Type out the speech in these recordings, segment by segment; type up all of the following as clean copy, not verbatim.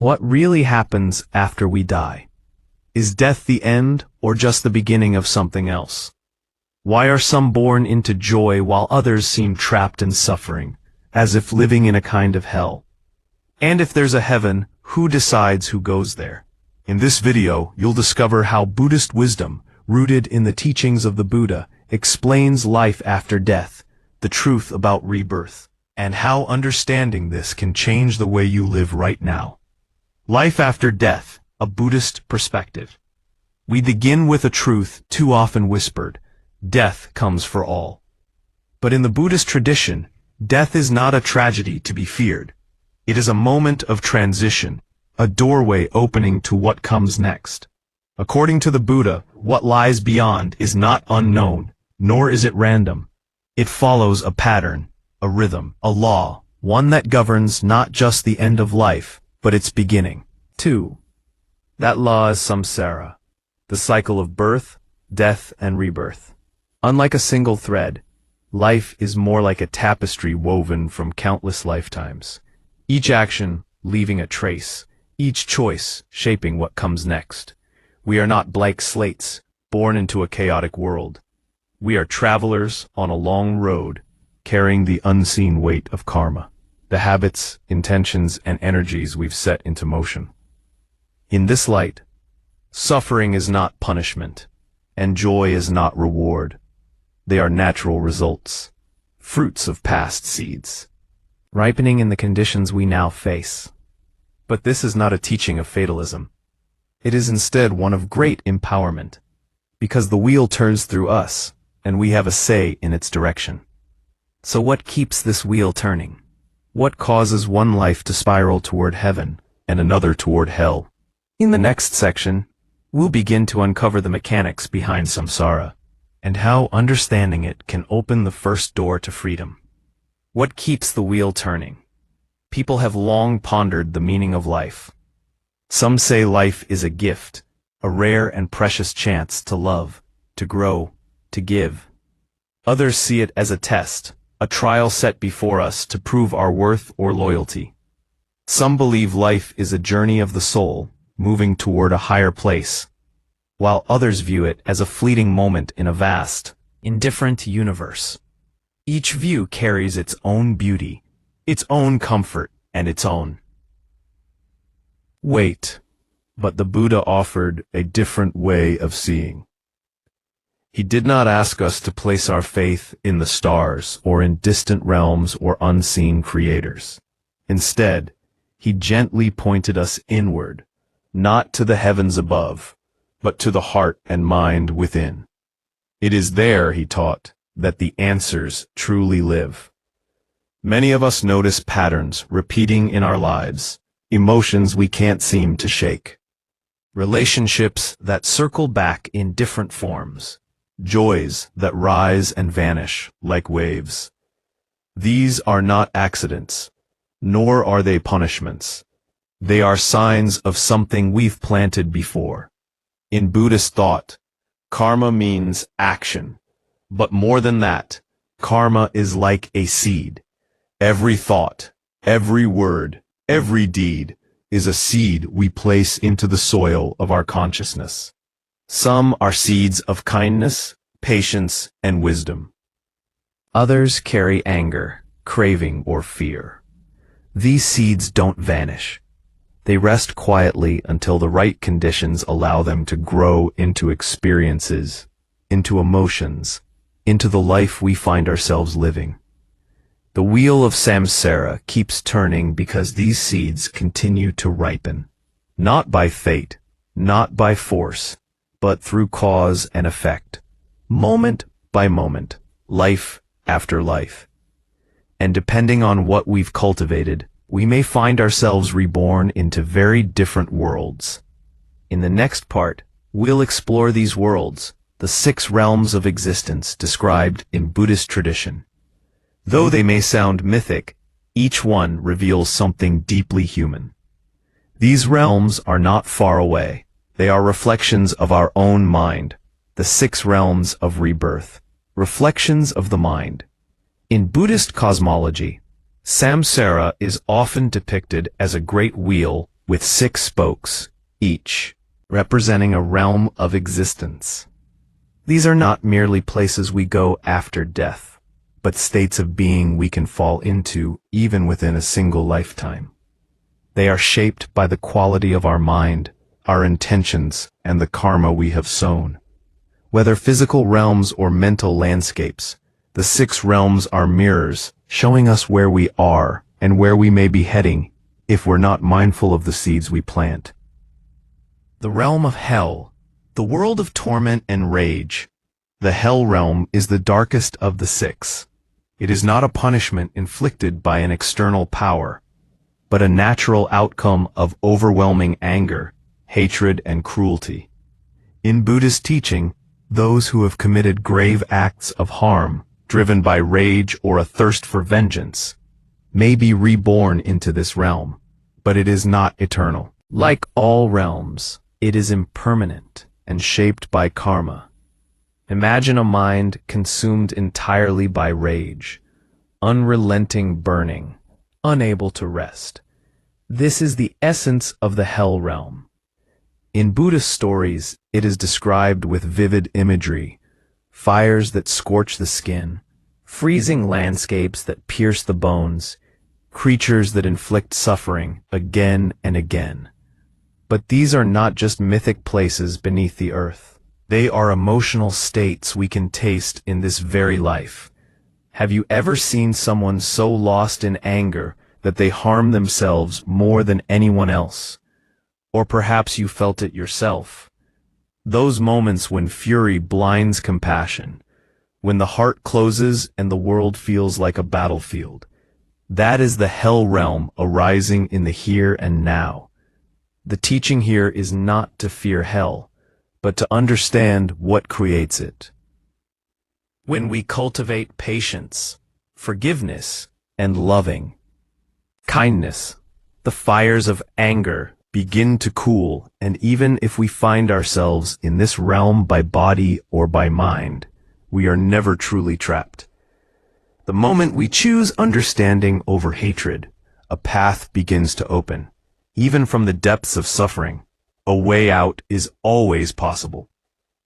What really happens after we die? Is death the end or just the beginning of something else? Why are some born into joy while others seem trapped in suffering, as if living in a kind of hell? And if there's a heaven, who decides who goes there? In this video, you'll discover how Buddhist wisdom, rooted in the teachings of the Buddha, explains life after death, the truth about rebirth, and how understanding this can change the way you live right now. Life after death, a Buddhist perspective. We begin with a truth too often whispered: death comes for all. But in the Buddhist tradition, death is not a tragedy to be feared. It is a moment of transition, a doorway opening to what comes next. According to the Buddha, what lies beyond is not unknown, nor is it random. It follows a pattern, a rhythm, a law, one that governs not just the end of life, but its beginning. 2. That law is samsara, the cycle of birth, death, and rebirth. Unlike a single thread, life is more like a tapestry woven from countless lifetimes, each action leaving a trace, each choice shaping what comes next. We are not blank slates, born into a chaotic world. We are travelers on a long road, carrying the unseen weight of karma, the habits, intentions, and energies we've set into motion. In this light, suffering is not punishment, and joy is not reward. They are natural results, fruits of past seeds, ripening in the conditions we now face. But this is not a teaching of fatalism. It is instead one of great empowerment, because the wheel turns through us, and we have a say in its direction. So what keeps this wheel turning? What causes one life to spiral toward heaven and another toward hell? In the next section, we'll begin to uncover the mechanics behind samsara, and how understanding it can open the first door to freedom. What keeps the wheel turning? People have long pondered the meaning of life. Some say life is a gift, a rare and precious chance to love, to grow, to give. Others see it as a test, a trial set before us to prove our worth or loyalty. Some believe life is a journey of the soul, moving toward a higher place, while others view it as a fleeting moment in a vast, indifferent universe. Each view carries its own beauty, its own comfort, and its own weight. But the Buddha offered a different way of seeing. He did not ask us to place our faith in the stars or in distant realms or unseen creators. Instead, he gently pointed us inward, not to the heavens above, but to the heart and mind within. It is there, he taught, that the answers truly live. Many of us notice patterns repeating in our lives, emotions we can't seem to shake, relationships that circle back in different forms, joys that rise and vanish like waves. These are not accidents, nor are they punishments. They are signs of something we've planted before. In Buddhist thought, karma means action. But more than that, karma is like a seed. Every thought, every word, every deed is a seed we place into the soil of our consciousness. Some are seeds of kindness, patience, and wisdom. Others carry anger, craving, or fear. These seeds don't vanish. They rest quietly until the right conditions allow them to grow into experiences, into emotions, into the life we find ourselves living. The wheel of samsara keeps turning because these seeds continue to ripen, not by fate, not by force, but through cause and effect, moment by moment, life after life. And depending on what we've cultivated, we may find ourselves reborn into very different worlds. In the next part, we'll explore these worlds, the 6 realms of existence described in Buddhist tradition. Though they may sound mythic, each one reveals something deeply human. These realms are not far away. They are reflections of our own mind, the 6 realms of rebirth, reflections of the mind. In Buddhist cosmology, samsara is often depicted as a great wheel with 6 spokes, each representing a realm of existence. These are not merely places we go after death, but states of being we can fall into even within a single lifetime. They are shaped by the quality of our mind, our intentions, and the karma we have sown. Whether physical realms or mental landscapes, the 6 realms are mirrors, showing us where we are and where we may be heading if we're not mindful of the seeds we plant. The realm of hell, the world of torment and rage. The hell realm is the darkest of the 6. It is not a punishment inflicted by an external power, but a natural outcome of overwhelming anger, hatred, and cruelty. In Buddhist teaching, those who have committed grave acts of harm, driven by rage or a thirst for vengeance, may be reborn into this realm, but it is not eternal. Like all realms, it is impermanent and shaped by karma. Imagine a mind consumed entirely by rage, unrelenting burning, unable to rest. This is the essence of the hell realm. In Buddhist stories, it is described with vivid imagery: fires that scorch the skin, freezing landscapes that pierce the bones, creatures that inflict suffering again and again. But these are not just mythic places beneath the earth. They are emotional states we can taste in this very life. Have you ever seen someone so lost in anger that they harm themselves more than anyone else? Or perhaps you felt it yourself. Those moments when fury blinds compassion, when the heart closes and the world feels like a battlefield. That is the hell realm arising in the here and now. The teaching here is not to fear hell, but to understand what creates it. When we cultivate patience, forgiveness, and loving kindness, the fires of anger begin to cool, and even if we find ourselves in this realm by body or by mind, we are never truly trapped. The moment we choose understanding over hatred, a path begins to open. Even from the depths of suffering, a way out is always possible.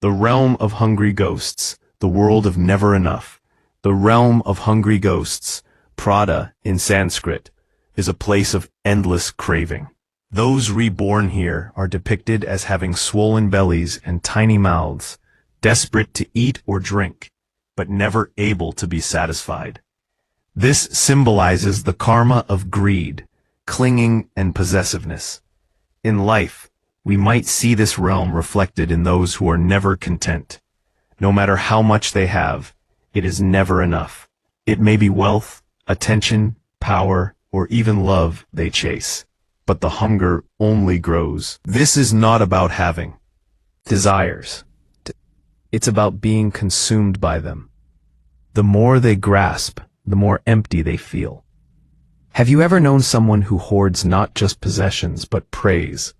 The realm of hungry ghosts, the world of never enough. The realm of hungry ghosts, Prada in Sanskrit, is a place of endless craving. Those reborn here are depicted as having swollen bellies and tiny mouths, desperate to eat or drink, but never able to be satisfied. This symbolizes the karma of greed, clinging, and possessiveness. In life, we might see this realm reflected in those who are never content. No matter how much they have, it is never enough. It may be wealth, attention, power, or even love they chase, but the hunger only grows. This is not about having desires. It's about being consumed by them. The more they grasp, the more empty they feel. Have you ever known someone who hoards not just possessions, but praise?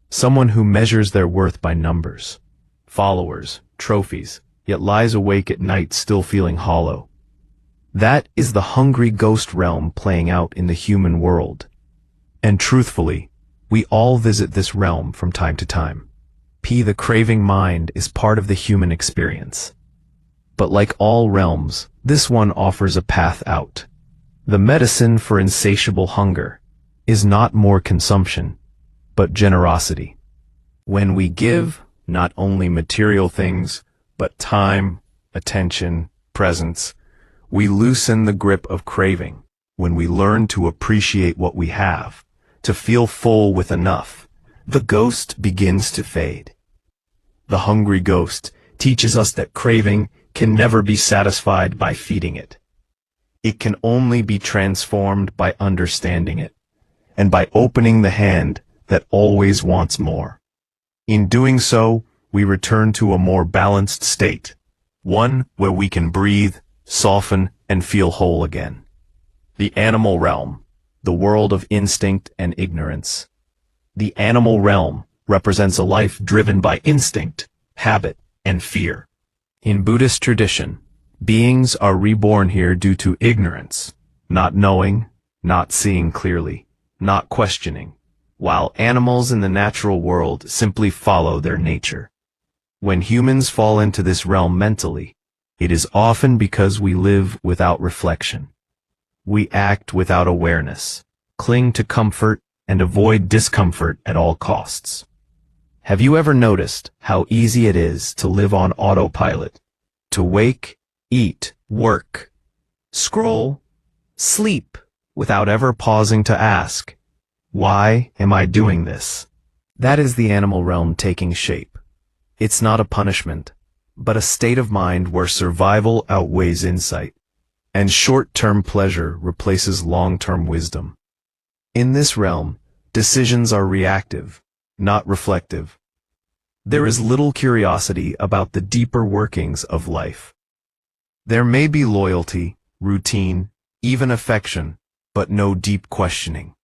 Someone who measures their worth by numbers, followers, trophies, yet lies awake at night still feeling hollow. That is the hungry ghost realm playing out in the human world. And truthfully, we all visit this realm from time to time. The craving mind is part of the human experience. But like all realms, this one offers a path out. The medicine for insatiable hunger is not more consumption, but generosity. When we give not only material things, but time, attention, presence, we loosen the grip of craving. When we learn to appreciate what we have, to feel full with enough, the ghost begins to fade. The hungry ghost teaches us that craving can never be satisfied by feeding it. It can only be transformed by understanding it, and by opening the hand that always wants more. In doing so, we return to a more balanced state, one where we can breathe, soften, and feel whole again. The animal realm, the world of instinct and ignorance. The animal realm represents a life driven by instinct, habit, and fear. In Buddhist tradition, beings are reborn here due to ignorance, not knowing, not seeing clearly, not questioning. while animals in the natural world simply follow their nature. When humans fall into this realm mentally, it is often because we live without reflection. We act without awareness, cling to comfort, and avoid discomfort at all costs. Have you ever noticed how easy it is to live on autopilot? To wake, eat, work, scroll, sleep, without ever pausing to ask, why am I doing this? That is the animal realm taking shape. It's not a punishment, but a state of mind where survival outweighs insight, and short-term pleasure replaces long-term wisdom. In this realm, decisions are reactive, not reflective. There is little curiosity about the deeper workings of life. There may be loyalty, routine, even affection, but no deep questioning.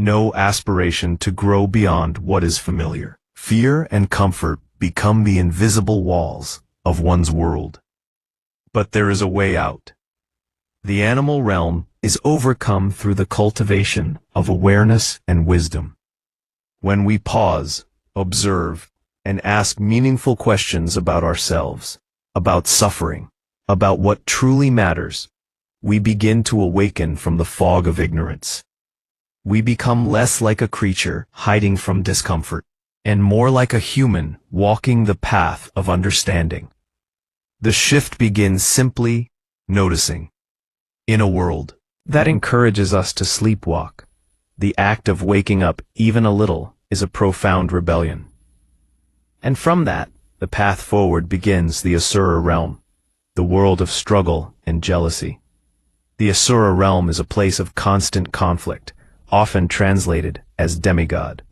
No aspiration to grow beyond what is familiar. Fear and comfort become the invisible walls of one's world. But there is a way out. The animal realm is overcome through the cultivation of awareness and wisdom. When we pause, observe, and ask meaningful questions about ourselves, about suffering, about what truly matters, we begin to awaken from the fog of ignorance. We become less like a creature hiding from discomfort, and more like a human walking the path of understanding. The shift begins simply noticing. In a world that encourages us to sleepwalk, the act of waking up even a little is a profound rebellion. And from that, the path forward begins the Asura realm, the world of struggle and jealousy. The Asura realm is a place of constant conflict, often translated as demigod.